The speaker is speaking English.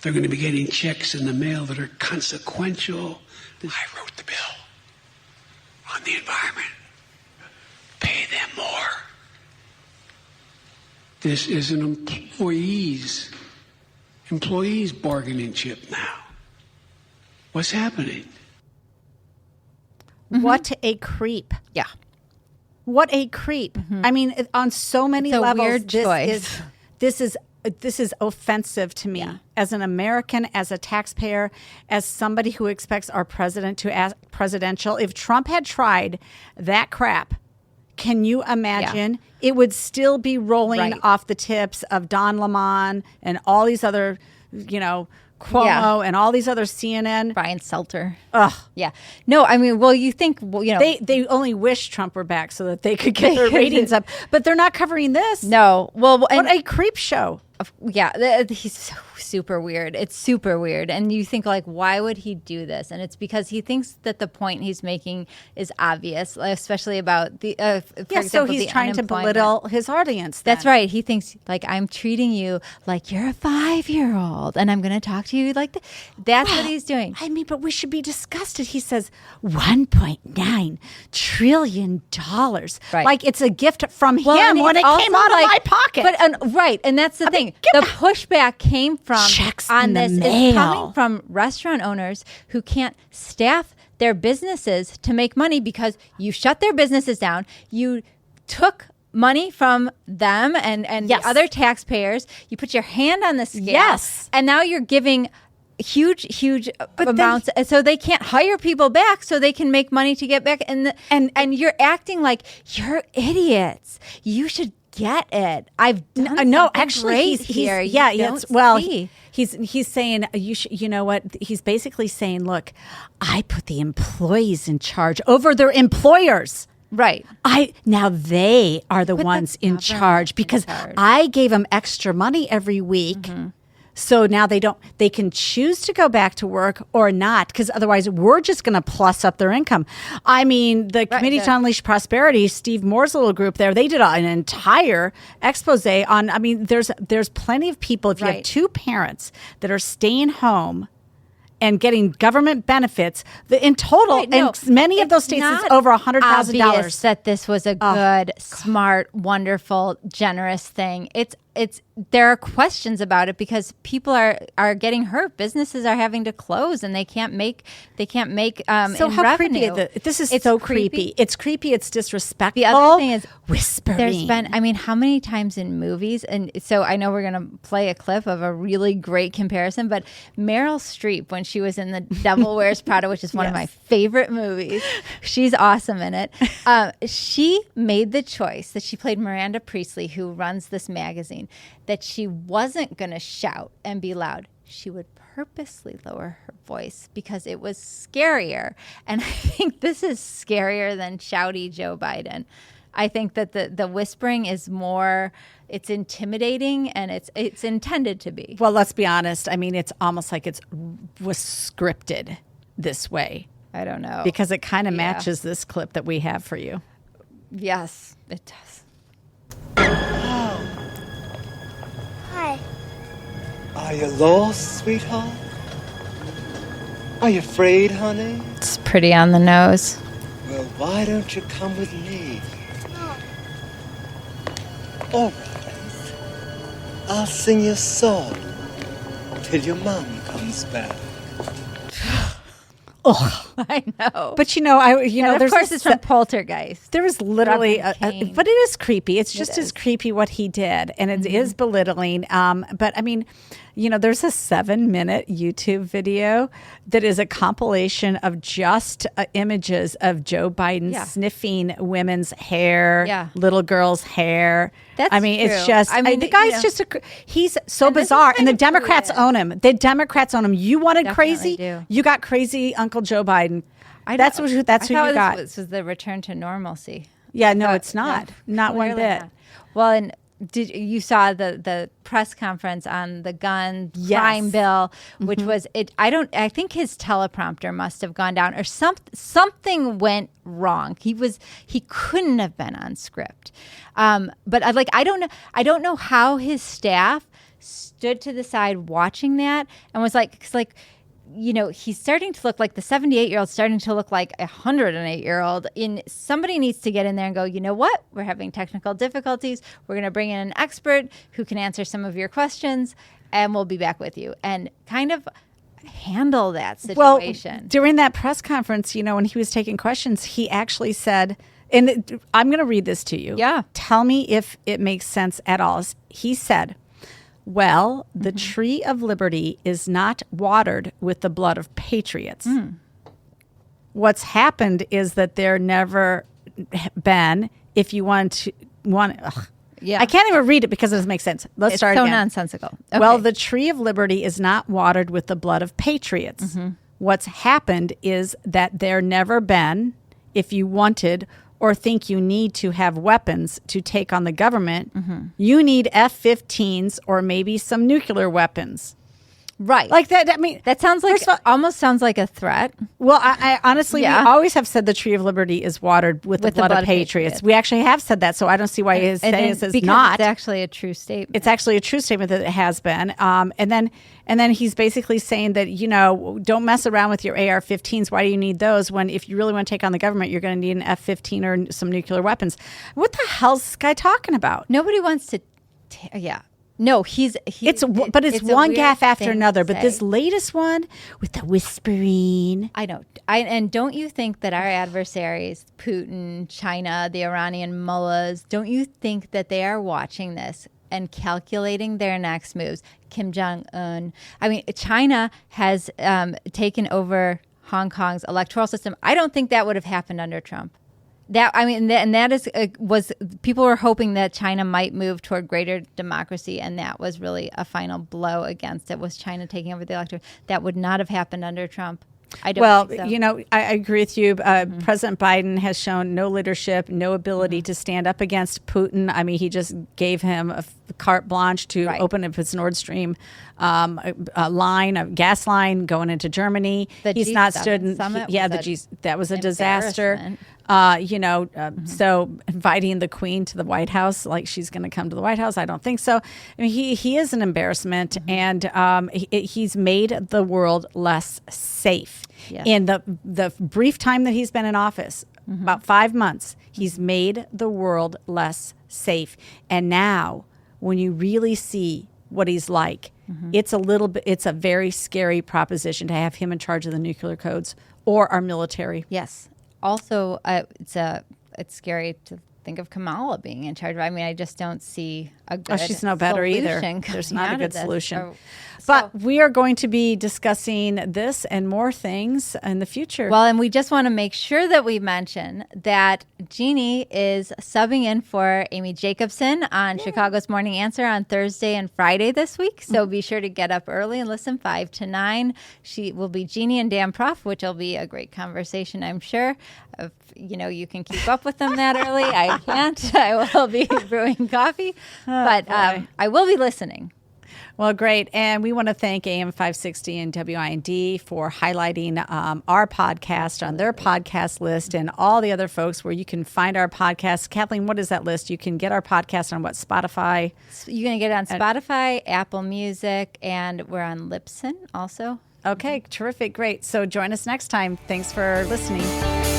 They're going to be getting checks in the mail that are consequential. I wrote the bill on the environment. Pay them more. This is an employees bargaining chip now. What's happening? Mm-hmm. What a creep. Yeah. What a creep. Mm-hmm. I mean, on so many levels, weird choice. This is offensive to me as an American, as a taxpayer, as somebody who expects our president to act presidential. If Trump had tried that crap, can you imagine? It would still be rolling off the tips of Don Lemon and all these other, Cuomo and all these other CNN. Brian Selter. Ugh. Yeah. No, I mean, well, you think, They only wish Trump were back so that they could get their ratings up. But they're not covering this. No. Well, what a creep show. Yeah, he's so super weird. It's super weird. And you think, like, why would he do this? And it's because he thinks that the point he's making is obvious, especially about the so he's trying to belittle his audience. That's right. He thinks, like, I'm treating you like you're a 5-year-old and I'm going to talk to you like that. That's what he's doing. I mean, but we should be disgusted. He says $1.9 trillion. Right. Like it's a gift from him when it came out of my pocket. But and that's the thing. The pushback came from checks on in the this mail. is coming from restaurant owners who can't staff their businesses to make money because you shut their businesses down. You took money from them and the other taxpayers. You put your hand on the scale. And now you're giving huge amounts, so they can't hire people back so they can make money to get back. And you're acting like you're idiots. You should get it. I've done actually he's here. He's saying you know what? He's basically saying, look, I put the employees in charge over their employers. Right. Now they are the ones in charge because I gave them extra money every week. Mm-hmm. So now they can choose to go back to work or not, because otherwise we're just going to plus up their income. I mean, the Committee to Unleash Prosperity, Steve Moore's little group there, they did an entire expose on, I mean, there's plenty of people, if you have two parents that are staying home and getting government benefits, in total, in many of those states, it's over $100,000. That this was a good, smart, wonderful, generous thing. There are questions about it because people are getting hurt. Businesses are having to close and they can't make so how revenue. Creepy this is. It's so creepy. It's creepy. It's disrespectful. The other thing is whispering. There's been, I mean, how many times in movies, and so I know we're going to play a clip of a really great comparison, but Meryl Streep, when she was in The Devil Wears Prada, which is one of my favorite movies, she's awesome in it. She made the choice that she played Miranda Priestley, who runs this magazine, that she wasn't going to shout and be loud. She would purposely lower her voice because it was scarier. And I think this is scarier than shouty Joe Biden. I think that the whispering is more, it's intimidating and it's intended to be. Well, let's be honest. I mean, it's almost like was scripted this way. I don't know. Because it kind of matches this clip that we have for you. Yes, it does. Hi. Are you lost, sweetheart? Are you afraid, honey? It's pretty on the nose. Well, why don't you come with me? No. All right. I'll sing you a song till your mom comes back. Oh, I know. But of course it's from Poltergeist. There was literally, but it is creepy. It's just as creepy what he did, and it is belittling. But I mean, there's a 7-minute YouTube video that is a compilation of just images of Joe Biden sniffing women's hair, little girls' hair. That's true. It's just, the guy's he's so bizarre. And the Democrats own him. The Democrats own him. You wanted crazy? You got crazy Uncle Joe Biden. That's who you got. This was the return to normalcy. Yeah, no, it's not. Not one bit. Not. Well, and you saw the press conference on the gun crime bill, which was it. I think his teleprompter must have gone down, or something went wrong. He couldn't have been on script. But I don't know how his staff stood to the side watching that and was like, 'cause like, you know, he's starting to look like the 78-year-old starting to look like a 108-year-old. Somebody needs to get in there and go, you know what? We're having technical difficulties. We're going to bring in an expert who can answer some of your questions, and we'll be back with you. And kind of handle that situation. Well, during that press conference, you know, when he was taking questions, he actually said, and I'm going to read this to you. Yeah. Tell me if it makes sense at all. He said, well, the tree of liberty is not watered with the blood of patriots. What's happened is that there never been, if you want, Yeah. I can't even read it because it doesn't make sense. Let's start so again. nonsensical. Okay. Well, the tree of liberty is not watered with the blood of patriots. What's happened is that there never been, if you wanted or think you need to have weapons to take on the government, you need F-15s or maybe some nuclear weapons. Right. Like that. I mean, That sounds like, first of all, almost sounds like a threat. well, I honestly, Yeah. we always have said the tree of liberty is watered with the blood of patriots. We actually have said that, so I don't see why his saying is because not. it's actually a true statement. It's actually a true statement that it has been. And then he's basically saying that, you know, don't mess around with your AR-15s. Why do you need those when if you really want to take on the government, you're going to need an F-15 or some nuclear weapons? What the hell's this guy talking about? Nobody wants to. No, It's one a gaffe weird after thing another, to but this say. latest one with the whispering. I know. And don't you think that our adversaries, Putin, China, the Iranian mullahs, don't you think that they are watching this and calculating their next moves? Kim Jong-un. I mean, China has taken over Hong Kong's electoral system. I don't think that would have happened under Trump. That is was people were hoping that China might move toward greater democracy, and that was really a final blow against it. Was China taking over the electorate? That would not have happened under Trump. I don't think so. You know, I agree with you. President Biden has shown no leadership, no ability to stand up against Putin. I mean, he just gave him a carte blanche to open up his Nord Stream a gas line going into Germany. He's not stood in. That was a disaster. So inviting the Queen to the White House, like she's going to come to the White House, I don't think so. I mean, he is an embarrassment, and he's made the world less safe. Yeah. In the brief time that he's been in office, about 5 months, he's made the world less safe. And now, when you really see what he's like, it's a very scary proposition to have him in charge of the nuclear codes or our military. Yes. Also, it's scary to think of Kamala being in charge. I mean, I just don't see a good she's no better either. solution There's coming not a out good of this. solution. But we are going to be discussing this and more things in the future. Well, and we just want to make sure that we mention that Jeannie is subbing in for Amy Jacobson on Chicago's Morning Answer on Thursday and Friday this week. So be sure to get up early and listen 5 to 9. She will be Jeannie and Dan Prof, which will be a great conversation, I'm sure. If, you can keep up with them that early. I can't. I will be brewing coffee. But I will be listening. Well, great. And we want to thank AM 560 and WIND for highlighting our podcast on their podcast list and all the other folks where you can find our podcast. Kathleen, what is that list? You can get our podcast on what, Spotify? You're going to get it on Spotify, Apple Music, and we're on Libsyn also. Okay, terrific. Great. So join us next time. Thanks for listening.